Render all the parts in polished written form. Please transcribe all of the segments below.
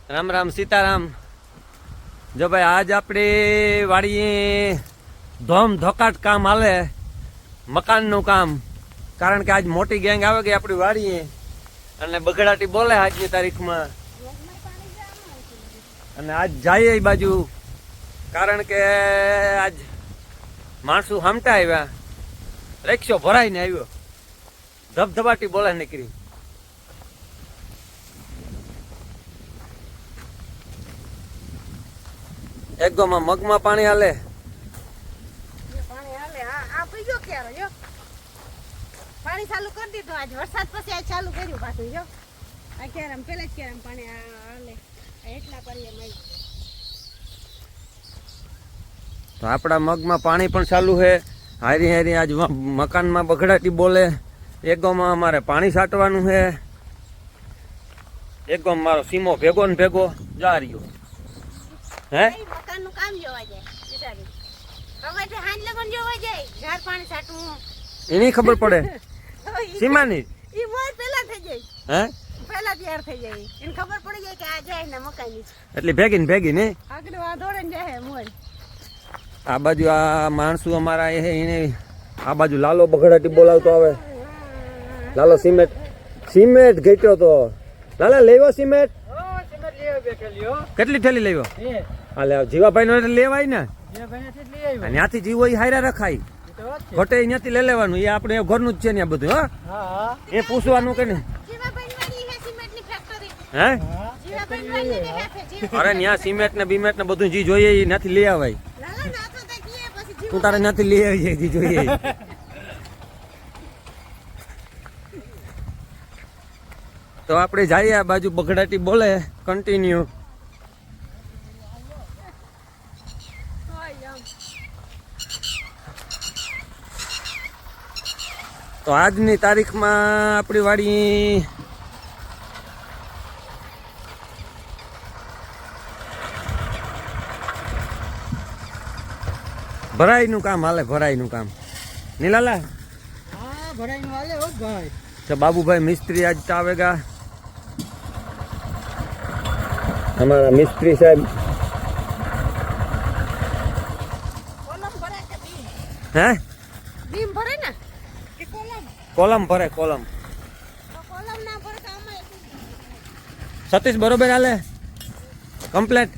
રામ રામ સીતારામ। જો ભાઈ આજ આપણે વાડીએ ધોમ ધોકાટ કામ હાલે મકાનનું કામ, કારણ કે આજ મોટી ગેંગ આવે ગઈ આપણી વાડીએ અને બગડાટી બોલે આજની તારીખમાં, અને આજ જઈએ એ બાજુ કારણ કે આજ માણસો હામટા આવ્યા, રિક્ષો ભરાઈને આવ્યો, ધબધબાટી બોલે નીકળી। એક ગોમાં મગમાં પાણી હાલે, પાણી ચાલુ કરી દીધું આજ વરસાદ પછી આજ ચાલુ કર્યું પાછું જો આ કેરમ પેલા જ કેરમ પાણી હાલે એટલા કરીએ મઈ। તો આપણા મગમાં પાણી પણ ચાલુ છે, હારી હારી આજ મકાનમાં બગડાટી બોલે। એક ગોમાં અમારે પાણી છાંટવાનું છે, એક ગોમાં મારો સીમો ભેગો ને ભેગો જા રહ્યો હે મકાનનું કામ જોવા જાય બિચારી હવે તે હાંજ લગન જોવા જાય ઘર પાણી છાંટવું એની ખબર પડે સીમાની ઈ મોર પેલા થઈ જાય હે પેલા તૈયાર થઈ જાય એને ખબર પડી જાય કે આ જાય ને મકાઈની એટલે ભેગી ને ભેગી ને આગળ આ દોડે ને જાય મોર। આ બાજુ આ માણસો અમારા એને આ બાજુ લાલો બગડાટી બોલાવતો આવે, લાલો સિમેન્ટ ઘટ્યો તો લાલા લેવો સિમેન્ટ કેટલી થેલી લેવો હાલે જીવાભાઈ નો લેવાય ને ત્યાંથી જીવો એ હાયરા રખાય ઘટે ત્યાંથી લઈ લેવાનું, એ આપણે ઘરનું જ છે ને બધું હા એ પૂછવાનું કે ને હે અરે ત્યાં સિમેન્ટ ને બીમેન્ટ ને બધું જી જોઈએ એ નથી લઈ આવાય, તું તારે નથી લઈ આવી જાય જી જોઈએ। તો આપણે જઈએ આ બાજુ બગડાટી બોલે કન્ટિન્યુ। તો આજની તારીખમાં આપણી વાડી ભરાઈનું કામ હાલે, ભરાઈનું કામ નીલાલા હા ભરાઈનું હાલે હો ભાઈ। તો બાબુભાઈ મિસ્ત્રી આજ તો આવેગા, हमारा मिस्त्री साहब કોલમ ભરે કે બીમ हैं બીમ ભરે ને કે કોલમ कोलम भरे कोलम તો કોલમ ના ભરે તો અમે सतीश बरोबर हाले कम्प्लेट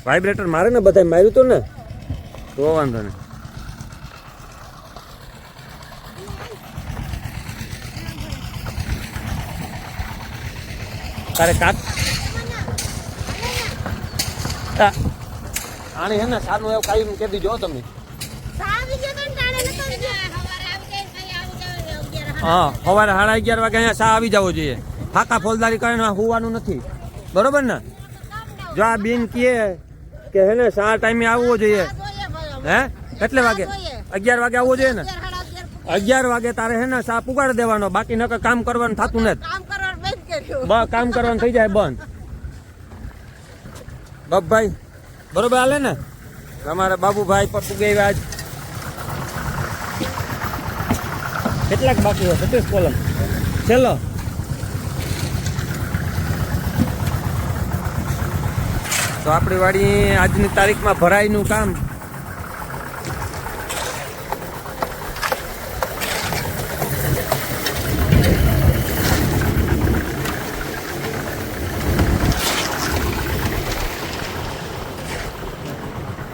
वाइब्रेटर मारे ने बधाय मार्યું तो ने तो वांधो ने तारे काट आने है ना सारू एवं काई के दी जो तमे સાવી જે કઈ ટાણે ન કરી દે હવારે આવી જાય કઈ આવી જાય 11 हाँ सवारे 11:30 वागे अहींया सा આવી जावो જોઈએ, फाका फौजदारी કરીને હોવાનું નથી, બરોબર ને? જો આ બેન કહે કે હે ને સા ટાઈમે આવવો જોઈએ હે કેટલે વાગે 11 વાગે આવવો જોઈએ ને, 11 વાગે તારે હે ને સા પુગાડ દેવાનો, બાકી નકર કામ કરવાનું થતું નથી, કામ કરવાનું બંધ કર્યું કામ કરવાનું થઈ જાય બંધ। બાપભાઈ બરોબર હાલે ને? અમારા બાબુભાઈ પર પુગાવ્યા આજ કેટલાક બાકી હોય? 37 કોલમ ચલો। તો આપણી વાડી આજની તારીખમાં ભરાઈનું કામ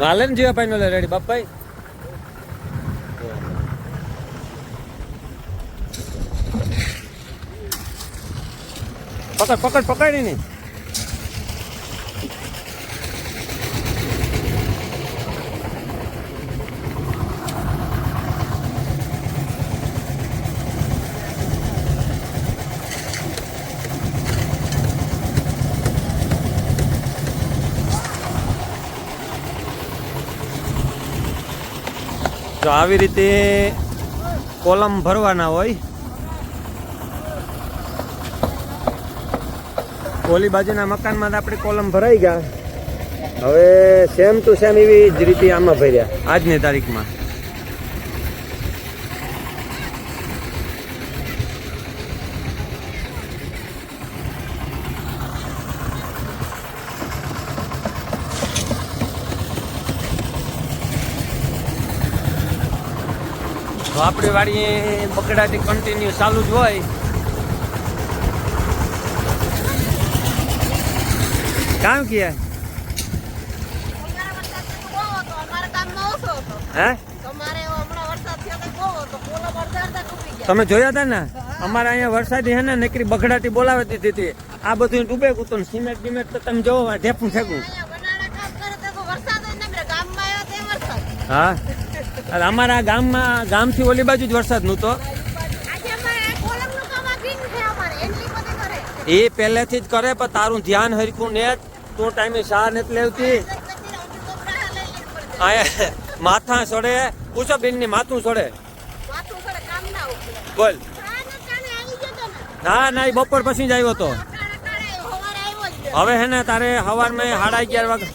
હાલે ને જીવાભાઈ નો રેડી બાપભાઈ પકડ પકડ પકડી નહીં તો આવી રીતે કોલમ ભરવાના હોય, ઓલી બાજુના મકાનમાં આપણી કોલમ ભરાઈ ગયા, હવે સેમ ટુ સેમ એવી જ રીતે આમાં ભર્યા આજની તારીખમાં। આપણી વાડી બગડાટી કન્ટિન્યુ ચાલુ જ હોય. કામ કે હે તમે જોયા હતા ને અમારે અહીંયા વરસાદી હે ને નકરી બગડાટી બોલાવતી હતી. આ બધું ડૂબે કૂતું સિમેન્ટ બિમેન્ટ તો તમે જોવો ઢેપું ફેંકું. હા અમારા ગામથી ઓલી બાજુ જ વરસાદ નહોતો. એ પહેલેથી જ કરે પણ તારું ધ્યાન હરખું ને તું ટાઈમે શા નથી લેવતી. માથા છોડે પૂછો બેન ની માથું છોડે બોલ. ના ના એ બપોર પછી જ આવ્યો હતો. હવે હે ને તારે સવારમાં 11:30 વાગે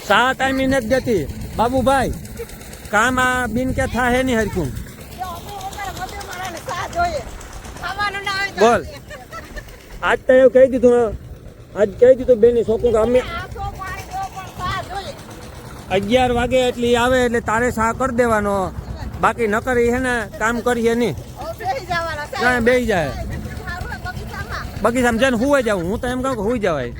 શા ટાઈમે નથી દેતી બાબુભાઈ. કામ આ બિન કે થા હે નહીં હરખું બોલ. આજ તો એવું કહી દીધું બેની છોકરું કે અમે 11 વાગે એટલે આવે એટલે તારે સા કરી દેવાનો. બાકી ન કરી હે ને કામ કરીએ નહીં બેસી જાય બગીચામાં જઈને હુઈ જાવ. હું તો એમ કહું કે હુઈ જવાય.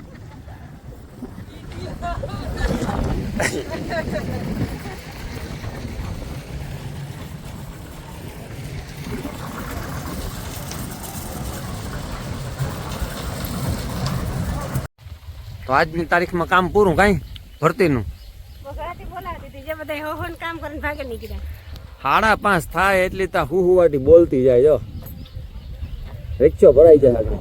તો આજની તારીખમાં કામ પૂરું કાંઈ ભરતીનું 5:30 થાય એટલી તા હુવાટી બોલતી જાય. જો રિક્ષો ભરાઈ જાય આગળ.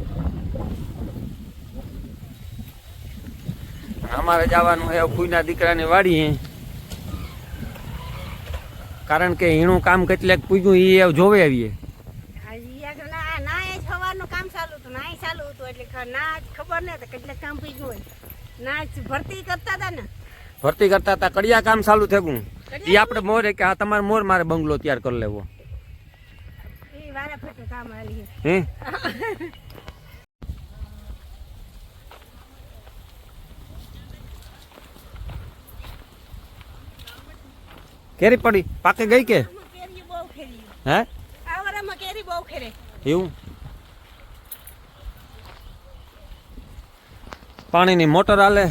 અમારે જવાનું છે ફૂઈના દીકરાની વાડી. કારણ કે એનું કામ કેટલેક પૂગ્યું એ જોવે આવીએ. ભરતી કરતા હતા કડિયા કામ ચાલુ થયું. એ આપણે મોરે કે આ તમારે મોર મારે બંગલો તૈયાર કરી લેવો. હે કેરી પડી પાકે ગઈ કે હે એવું. પાણીની મોટર હાલે.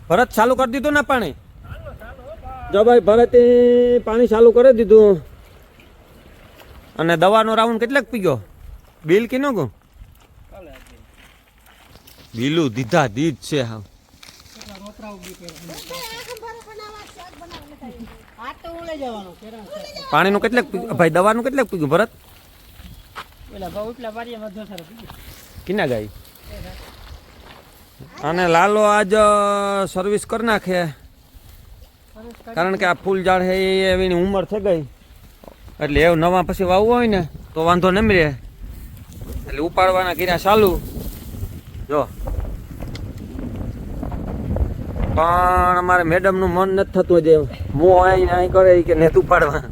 ભરત ચાલુ કરી દીધું ને પાણી. જો ભાઈ ભરતે પાણી ચાલુ કરી દીધું. અને દવાનો રાઉન્ડ કેટલાક પીગો બિલ કે નો ગો બિલું દીધા દીધ છે. હા પાણીનું કેટલાક ભાઈ દવાનું કેટલાક પીગું ભરત કિના ગાય. અને લાલો આજ સર્વિસ કરી નાખે. કારણ કે આ ફૂલ ઝાડ છે એની ઉંમર થઈ ગઈ એટલે એવું નવા પછી વાવવું હોય ને તો વાંધો ન રહે. એટલે ઉપાડવાના કર્યા ચાલુ. જો પણ અમારે મેડમનું મન નથી થતું જે મોં અહીં કરે કે ને ઉપાડવા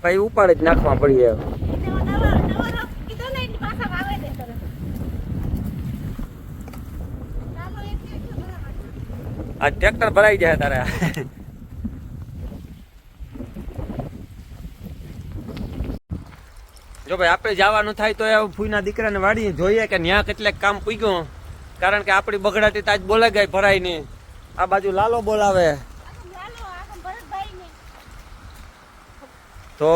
પછી ઉપાડે જ નાખવા પડીએ. આ ટ્રેક્ટર ભરાઈ જાય તારે. જો ભાઈ આપણે જવાનું થાય તો એ ફૂઈના દીકરાને વાડી જોઈએ કે ન્યા કેટલાક કામ પૂગ્યું. કારણ કે આપણી બગડાટી તાજ બોલે ગઈ ભરાઈ ની. આ બાજુ લાલો બોલાવે તો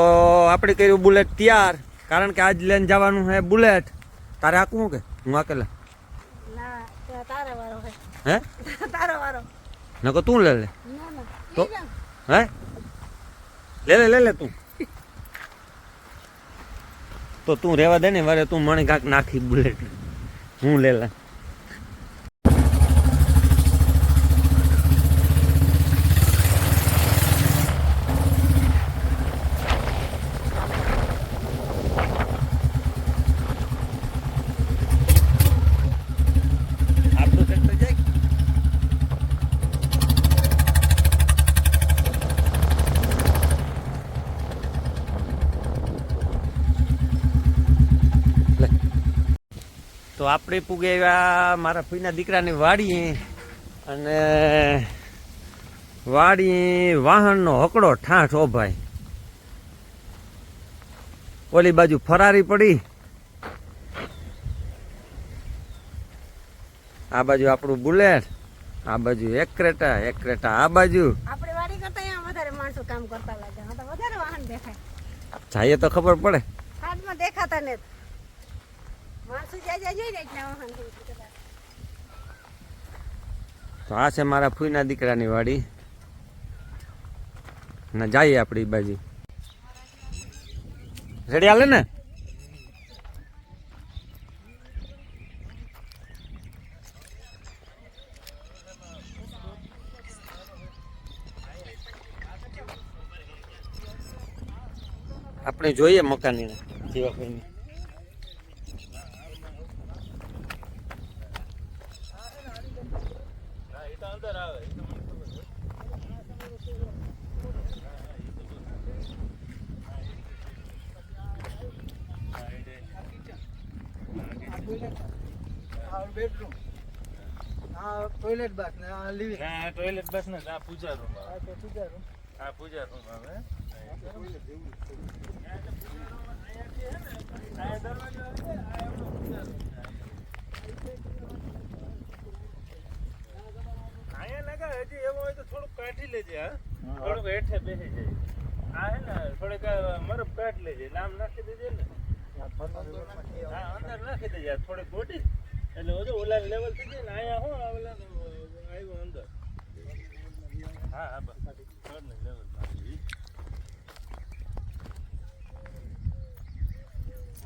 આપણે કર્યું બુલેટ તૈયાર. કારણ કે આજ લઈને જવાનું છે બુલેટ. તારે આકવું કે હું આકેલા હે નકો તું લે તો હે લે તું તો તું રેવા દે ને વારે તું મને કાંક નાખી બુલેટ હું લે. તો આપણે પૂગે આવ્યા મારા ફઈના દીકરાની વાડી. અને વાડી વાહનનો હકડો ઠાઠ. ઓ ભાઈ ઓલી બાજુ ફરારી પડી, આ બાજુ આપણું બુલેટ, આ બાજુ એક ક્રેટા આ બાજુ. આપણે વાડી કરતા અહીંયા વધારે માણસો કામ કરતા લાગે, હા તો વધારે વાહન દેખાય. જાય તો ખબર પડે. હાથમાં દેખાતા ને માણસો જ્યાં જોઈ ને એટલા વાહન દેખાતા. તો આ છે મારા ફૂઈના દીકરાની વાડી ને જઈએ આપણી બાજુ. રેડી હાલે ને? આપણે જોઈએ મકાની જીવાભાઈની. બેડરૂમ, આ ટોયલેટ બાથ ને આ લિવિંગ. ના ટોયલેટ બસ ને આ પૂજા રૂમ આ તો પૂજા રૂમ. આ પૂજા રૂમ આવે. અહીંયા લગા હજી એવું હોય તો થોડુંક કાઢી લેજે. હા થોડુંક હેઠે બેસી જાય. આ હે ને થોડીક મરબ કાઢી લેજે, લામ નાખી દેજે ને. હા અંદર નાખી દેજે થોડીક ગોટી, એટલે ઓલા લેવલ થઈ જાય ને. અહીંયા હું ઓલા આવ્યો અંદર. હા હા બસ લેવલ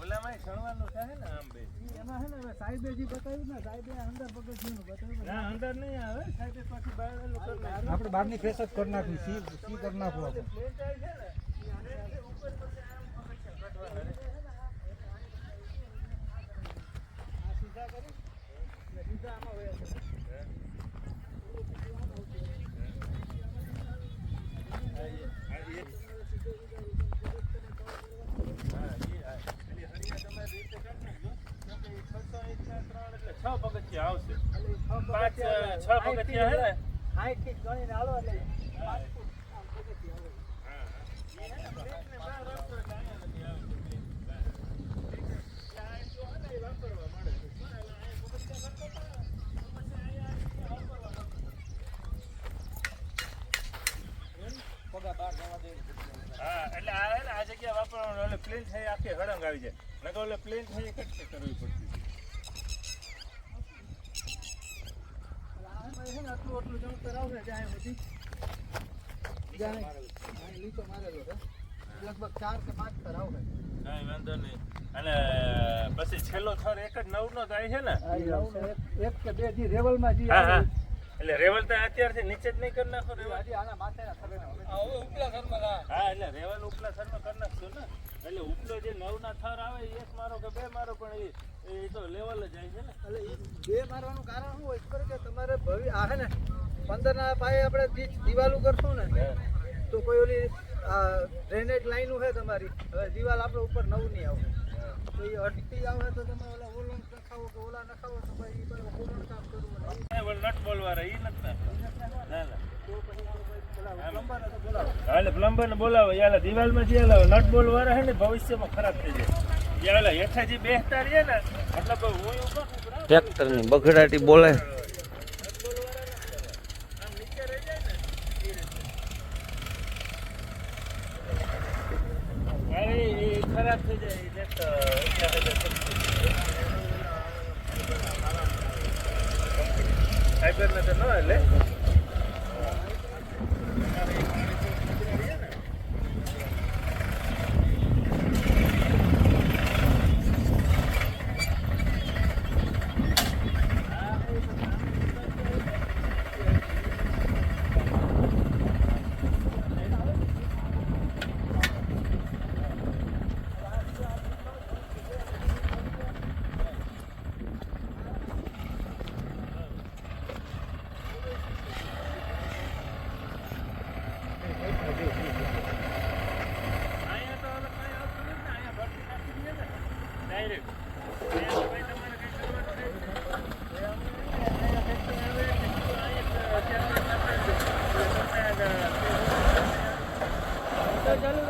ઓલામાં સણવાનું થાય ને આમ બે. એમાં હે ને હવે સાહેબે જે બતાવ્યું ને, સાહેબે અંદર પગથિયું બતાવ્યું. ના અંદર નહીં આવે સાહેબ, પાછી બહાર આપણે બહારની ફ્રેશ જ કરી નાખવી, સી કરી નાખવું આપણે. છ પગથિયા આવશે. 5-6 પગથિયા હે ને. 60 થી ગણીને હાલો એટલે 5 ફૂટ પગથિયું હા એટલે આ હે ને આ જગ્યા વાપરવાનું. ઓલે પ્લેન થઈ આખી હળંગ આવી જાય, નકર ઓલે પ્લેન થઈ કટકે કરવી પડતી. આટલું આટલું જણ કરાવશે ત્યાં સુધી લીચો મારેલો છે, લગભગ 4 કે 5 થર આવશે. કાંઈ વાંધો નહીં. અને પછી છેલ્લો થર એક જ 9 નો થાય છે ને. એક કે બે જે રેવલમાં જે હા હા એટલે રેવલ તો અત્યારથી નીચે જ નહીં કરી નાખો. રેવલ હજી આના માથેના થરે ઉપલા થરમાં હા એટલે રેવલ ઉપલા થરમાં કરી નાખશો ને. એટલે ઉપલો જે 9 ના થર આવે એ 1 મારો કે 2 મારો, પણ એ તો લેવલ જ જાય છે ને. એટલે એ બે મારવાનું કારણ શું હોય ખબર કે તમારે ભવિ આ હે ને 15 ના પાયે આપણે જે દિવાલો કરશું ને તો કોઈ ઓલી ડ્રેનેજ લાઈનો છે તમારી, હવે દિવાલ આપણે ઉપર નવું નહીં આવે તો એ અટકી આવે તો તમે ઓલા ઓલો નખાવો કે ઓલા નખાવો તો ભાઈ એ બરાબર પૂર્ણ કામ કરવું નટ બોલવાળા એ નથી ના ના. તો પછી પ્લમ્બરને તો બોલાવો. એટલે પ્લમ્બર ને બોલાવો. યાર દિવાલમાં જે નટ બોલ વાળા હે ને ભવિષ્યમાં ખરાબ થઈ જાય. યાર હેઠા જે બેસતા રહીએ ને મતલબ હું એવું કહું ટ્રેક્ટરની બગડાટી બોલે. અરે એ ખરાબ થઈ જાય. ફાઈબર ને તો ન એટલે ચાલુ